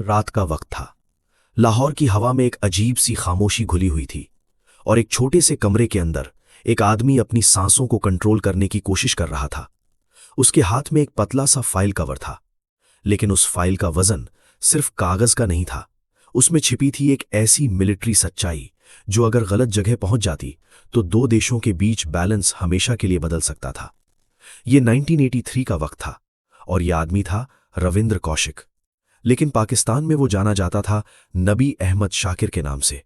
रात का वक्त था। लाहौर की हवा में एक अजीब सी खामोशी घुली हुई थी और एक छोटे से कमरे के अंदर एक आदमी अपनी सांसों को कंट्रोल करने की कोशिश कर रहा था। उसके हाथ में एक पतला सा फाइल कवर था, लेकिन उस फाइल का वजन सिर्फ कागज का नहीं था। उसमें छिपी थी एक ऐसी मिलिट्री सच्चाई जो अगर गलत जगह पहुंच जाती तो दो देशों के बीच बैलेंस हमेशा के लिए बदल सकता था। ये 1983 का वक्त था और यह आदमी था रविंद्र कौशिक। लेकिन पाकिस्तान में वो जाना जाता था नबी अहमद शाकिर के नाम से।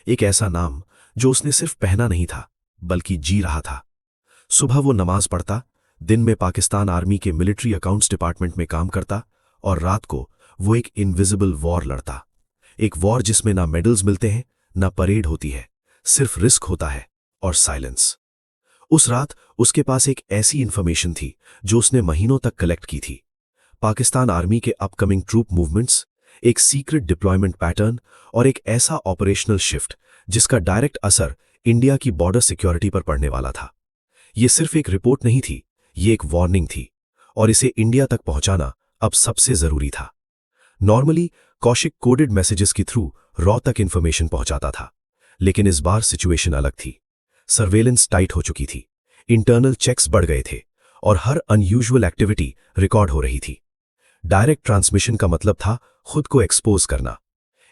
एक ऐसा नाम जो उसने सिर्फ पहना नहीं था बल्कि जी रहा था। सुबह वो नमाज पढ़ता, दिन में पाकिस्तान आर्मी के मिलिट्री अकाउंट्स डिपार्टमेंट में काम करता और रात को वो एक इनविजिबल वॉर लड़ता। एक वॉर जिसमें ना मेडल्स मिलते हैं, ना परेड होती है, सिर्फ रिस्क होता है और साइलेंस। उस रात उसके पास एक ऐसी इंफॉर्मेशन थी जो उसने महीनों तक कलेक्ट की थी। पाकिस्तान आर्मी के अपकमिंग ट्रूप मूवमेंट्स, एक सीक्रेट डिप्लॉयमेंट पैटर्न और एक ऐसा ऑपरेशनल शिफ्ट जिसका डायरेक्ट असर इंडिया की बॉर्डर सिक्योरिटी पर पड़ने वाला था। यह सिर्फ एक रिपोर्ट नहीं थी, ये एक वार्निंग थी और इसे इंडिया तक पहुंचाना अब सबसे जरूरी था। नॉर्मली कौशिक कोडेड मैसेजेस के थ्रू रॉ तक इंफॉर्मेशन पहुंचाता था, लेकिन इस बार सिचुएशन अलग थी। सर्वेलेंस टाइट हो चुकी थी, इंटरनल चेक्स बढ़ गए थे और हर अनयूजुअल एक्टिविटी रिकॉर्ड हो रही थी। डायरेक्ट ट्रांसमिशन का मतलब था खुद को एक्सपोज करना।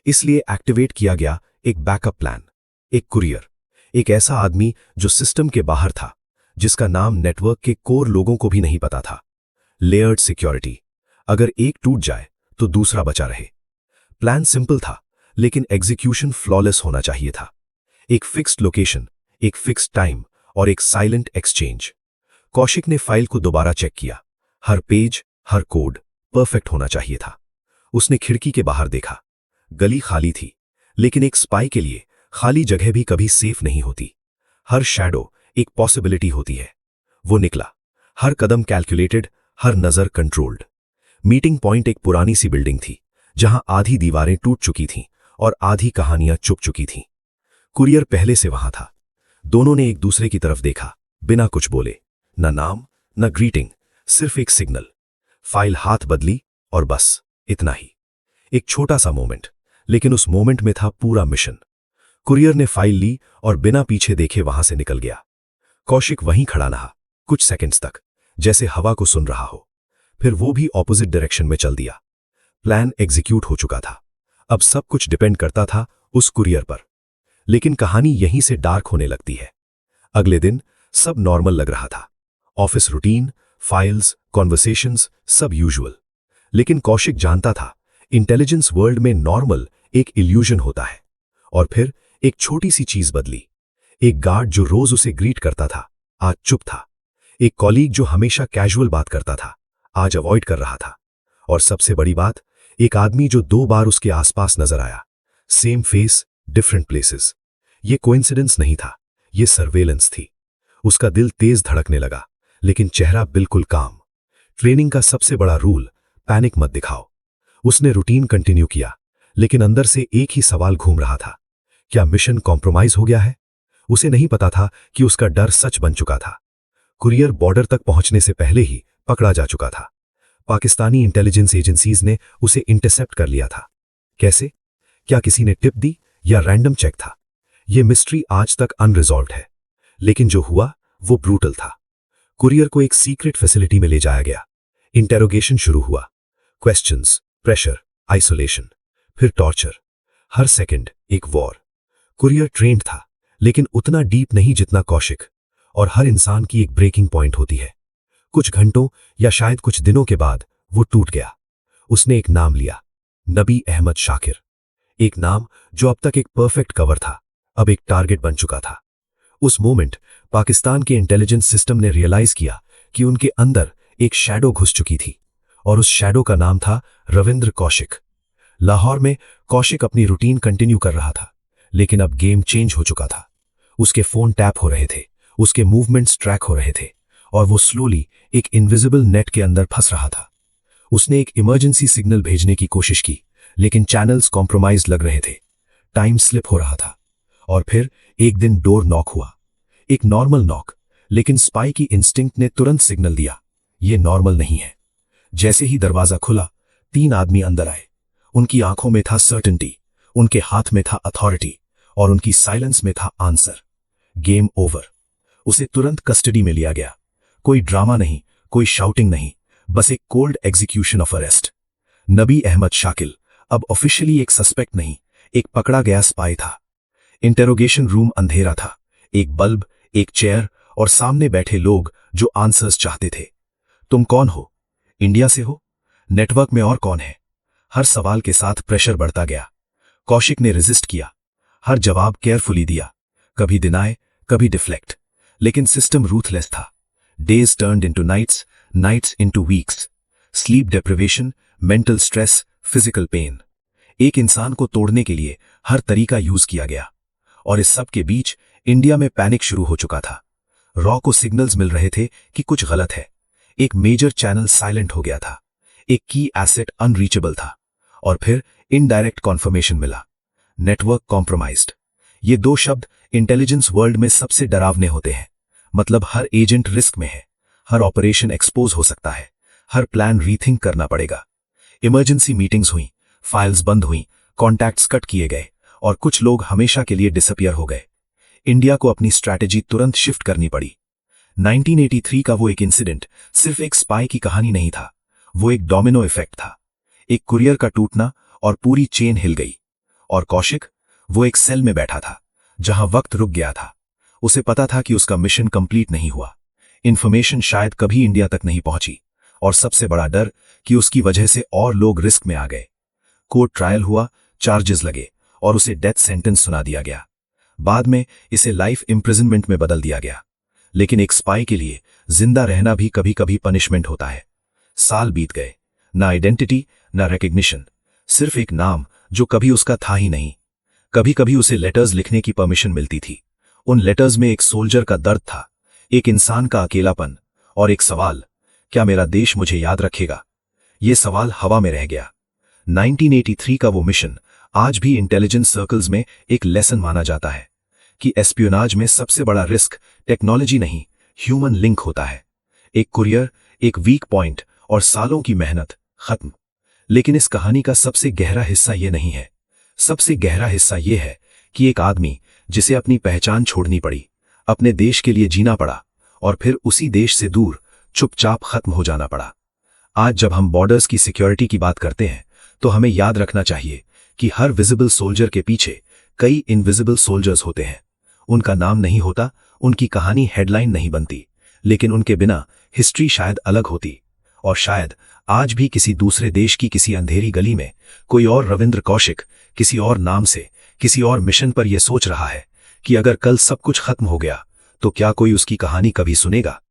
इसलिए एक्टिवेट किया गया एक बैकअप प्लान, एक कुरियर, एक ऐसा आदमी जो सिस्टम के बाहर था, जिसका नाम नेटवर्क के कोर लोगों को भी नहीं पता था। लेयर्ड सिक्योरिटी, अगर एक टूट जाए तो दूसरा बचा रहे। प्लान सिंपल था, लेकिन एग्जीक्यूशन फ्लॉलेस होना चाहिए था। एक फिक्स्ड लोकेशन, एक फिक्स्ड टाइम और एक साइलेंट एक्सचेंज। कौशिक ने फाइल को दोबारा चेक किया। हर पेज, हर कोड परफेक्ट होना चाहिए था। उसने खिड़की के बाहर देखा। गली खाली थी, लेकिन एक स्पाई के लिए खाली जगह भी कभी सेफ नहीं होती। हर शैडो एक पॉसिबिलिटी होती है। वो निकला, हर कदम कैलकुलेटेड, हर नजर कंट्रोल्ड। मीटिंग पॉइंट एक पुरानी सी बिल्डिंग थी, जहां आधी दीवारें टूट चुकी थीं और आधी कहानियां चुप चुकी थीं। कुरियर पहले से वहां था। दोनों ने एक दूसरे की तरफ देखा, बिना कुछ बोले। न नाम, न ग्रीटिंग, सिर्फ एक सिग्नल। फाइल हाथ बदली और बस इतना ही। एक छोटा सा मोमेंट, लेकिन उस मोमेंट में था पूरा मिशन। कुरियर ने फाइल ली और बिना पीछे देखे वहां से निकल गया। कौशिक वहीं खड़ा रहा कुछ सेकंड्स तक, जैसे हवा को सुन रहा हो। फिर वो भी ऑपोजिट डायरेक्शन में चल दिया। प्लान एग्जीक्यूट हो चुका था। अब सब कुछ डिपेंड करता था उस कुरियर पर। लेकिन कहानी यहीं से डार्क होने लगती है। अगले दिन सब नॉर्मल लग रहा था। ऑफिस रूटीन, फाइल्स, कॉन्वर्सेशंस, सब यूजुअल। लेकिन कौशिक जानता था इंटेलिजेंस वर्ल्ड में नॉर्मल एक इल्यूजन होता है। और फिर एक छोटी सी चीज बदली। एक गार्ड जो रोज उसे ग्रीट करता था, आज चुप था। एक कॉलीग जो हमेशा कैजुअल बात करता था, आज अवॉइड कर रहा था। और सबसे बड़ी बात, एक आदमी जो 2 बार उसके आसपास नजर आया। Same face, different places. ये कोइंसिडेंस नहीं था, ये सर्वेलेंस थी। उसका दिल तेज धड़कने लगा, लेकिन चेहरा बिल्कुल काम। ट्रेनिंग का सबसे बड़ा रूल, पैनिक मत दिखाओ। उसने रूटीन कंटिन्यू किया, लेकिन अंदर से एक ही सवाल घूम रहा था, क्या मिशन कॉम्प्रोमाइज हो गया है? उसे नहीं पता था कि उसका डर सच बन चुका था। कुरियर बॉर्डर तक पहुंचने से पहले ही पकड़ा जा चुका था। पाकिस्तानी इंटेलिजेंस एजेंसीज ने उसे इंटरसेप्ट कर लिया था। कैसे? क्या किसी ने टिप दी या रैंडम चेक था? यह मिस्ट्री आज तक अनरिजॉल्व्ड है। लेकिन जो हुआ वो ब्रूटल था। कुरियर को एक सीक्रेट फैसिलिटी में ले जाया गया। इंटेरोगेशन शुरू हुआ। क्वेश्चंस, प्रेशर, आइसोलेशन, फिर टॉर्चर। हर सेकंड एक वॉर। कुरियर ट्रेंड था, लेकिन उतना डीप नहीं जितना कौशिक। और हर इंसान की एक ब्रेकिंग पॉइंट होती है। कुछ घंटों या शायद कुछ दिनों के बाद वो टूट गया। उसने एक नाम लिया, नबी अहमद शाकिर। एक नाम जो अब तक एक परफेक्ट कवर था, अब एक टारगेट बन चुका था। उस मोमेंट पाकिस्तान के इंटेलिजेंस सिस्टम ने रियलाइज किया कि उनके अंदर एक शैडो घुस चुकी थी, और उस शैडो का नाम था रविंद्र कौशिक। लाहौर में कौशिक अपनी रूटीन कंटिन्यू कर रहा था, लेकिन अब गेम चेंज हो चुका था। उसके फोन टैप हो रहे थे, उसके मूवमेंट्स ट्रैक हो रहे थे, और वो स्लोली एक इनविजिबल नेट के अंदर फंस रहा था। उसने एक इमरजेंसी सिग्नल भेजने की कोशिश की, लेकिन चैनल्स कॉम्प्रोमाइज लग रहे थे। टाइम स्लिप हो रहा था। और फिर एक दिन डोर नॉक हुआ। एक नॉर्मल नॉक, लेकिन स्पाई की इंस्टिंक्ट ने तुरंत सिग्नल दिया, ये नॉर्मल नहीं है। जैसे ही दरवाजा खुला, 3 आदमी अंदर आए। उनकी आंखों में था सर्टेनिटी, उनके हाथ में था अथॉरिटी और उनकी साइलेंस में था आंसर। Game over. उसे तुरंत कस्टडी में लिया गया। कोई ड्रामा नहीं, कोई शाउटिंग नहीं, बस एक कोल्ड एग्जीक्यूशन ऑफ अरेस्ट। नबी अहमद शाकिल अब ऑफिशियली एक सस्पेक्ट नहीं, एक पकड़ा गया स्पाई था। इंटेरोगेशन रूम अंधेरा था, एक बल्ब, एक चेयर और सामने बैठे लोग जो आंसर्स चाहते थे। तुम कौन हो? इंडिया से हो? नेटवर्क में और कौन है? हर सवाल के साथ प्रेशर बढ़ता गया। कौशिक ने रेजिस्ट किया, हर जवाब केयरफुली दिया, कभी डिनाय, कभी डिफ्लेक्ट, लेकिन सिस्टम रूथलेस था। Days turned into nights, nights into weeks, sleep deprivation, mental stress, physical pain. एक इंसान को तोड़ने के लिए हर तरीका यूज किया गया और इस सब के बीच इंडिया में पैनिक शुरू हो चुका था। रॉ को सिग्नल्स मिल रहे थे कि कुछ गलत है। एक मेजर चैनल साइलेंट हो गया था, एक की एसेट अनरीचेबल था और फिर इनडायरेक्ट कॉन्फर्मेशन मिला, नेटवर्क कॉम्प्रोमाइज्ड। ये दो शब्द इंटेलिजेंस वर्ल्ड में सबसे डरावने होते हैं। मतलब हर एजेंट रिस्क में है, हर ऑपरेशन एक्सपोज हो सकता है, हर प्लान रीथिंक करना पड़ेगा। इमरजेंसी मीटिंग्स हुई, फाइल्स बंद हुई, कॉन्टैक्ट्स कट किए गए और कुछ लोग हमेशा के लिए डिसअपियर हो गए। इंडिया को अपनी स्ट्रैटेजी तुरंत शिफ्ट करनी पड़ी। 1983 का वो एक इंसिडेंट सिर्फ एक स्पाई की कहानी नहीं था, वो एक डोमिनो इफेक्ट था। एक कुरियर का टूटना और पूरी चेन हिल गई। और कौशिक, वो एक सेल में बैठा था जहां वक्त रुक गया था। उसे पता था कि उसका मिशन कंप्लीट नहीं हुआ, इंफॉर्मेशन शायद कभी इंडिया तक नहीं पहुंची और सबसे बड़ा डर कि उसकी वजह से और लोग रिस्क में आ गए। कोर्ट ट्रायल हुआ, चार्जेस लगे और उसे डेथ सेंटेंस सुना दिया गया। बाद में इसे लाइफ इम्प्रिजनमेंट में बदल दिया गया। लेकिन एक स्पाई के लिए जिंदा रहना भी कभी कभी पनिशमेंट होता है। साल बीत गए, ना आइडेंटिटी ना रिकग्निशन, सिर्फ एक नाम जो कभी उसका था ही नहीं। कभी कभी उसे लेटर्स लिखने की परमिशन मिलती थी। उन लेटर्स में एक सोल्जर का दर्द था, एक इंसान का अकेलापन और एक सवाल, क्या मेरा देश मुझे याद रखेगा? ये सवाल हवा में रह गया। 1983 का वो मिशन आज भी इंटेलिजेंस सर्कल्स में एक लेसन माना जाता है कि एस्पियोनाज में सबसे बड़ा रिस्क टेक्नोलॉजी नहीं, ह्यूमन लिंक होता है। एक कुरियर, एक वीक पॉइंट और सालों की मेहनत खत्म। लेकिन इस कहानी का सबसे गहरा हिस्सा ये नहीं है। सबसे गहरा हिस्सा ये है कि एक आदमी जिसे अपनी पहचान छोड़नी पड़ी, अपने देश के लिए जीना पड़ा और फिर उसी देश से दूर चुपचाप खत्म हो जाना पड़ा। आज जब हम बॉर्डर्स की सिक्योरिटी की बात करते हैं तो हमें याद रखना चाहिए कि हर विजिबल सोल्जर के पीछे कई इनविजिबल सोल्जर्स होते हैं। उनका नाम नहीं होता, उनकी कहानी हेडलाइन नहीं बनती, लेकिन उनके बिना हिस्ट्री शायद अलग होती। और शायद आज भी किसी दूसरे देश की किसी अंधेरी गली में कोई और रविंद्र कौशिक किसी और नाम से किसी और मिशन पर यह सोच रहा है कि अगर कल सब कुछ खत्म हो गया तो क्या कोई उसकी कहानी कभी सुनेगा।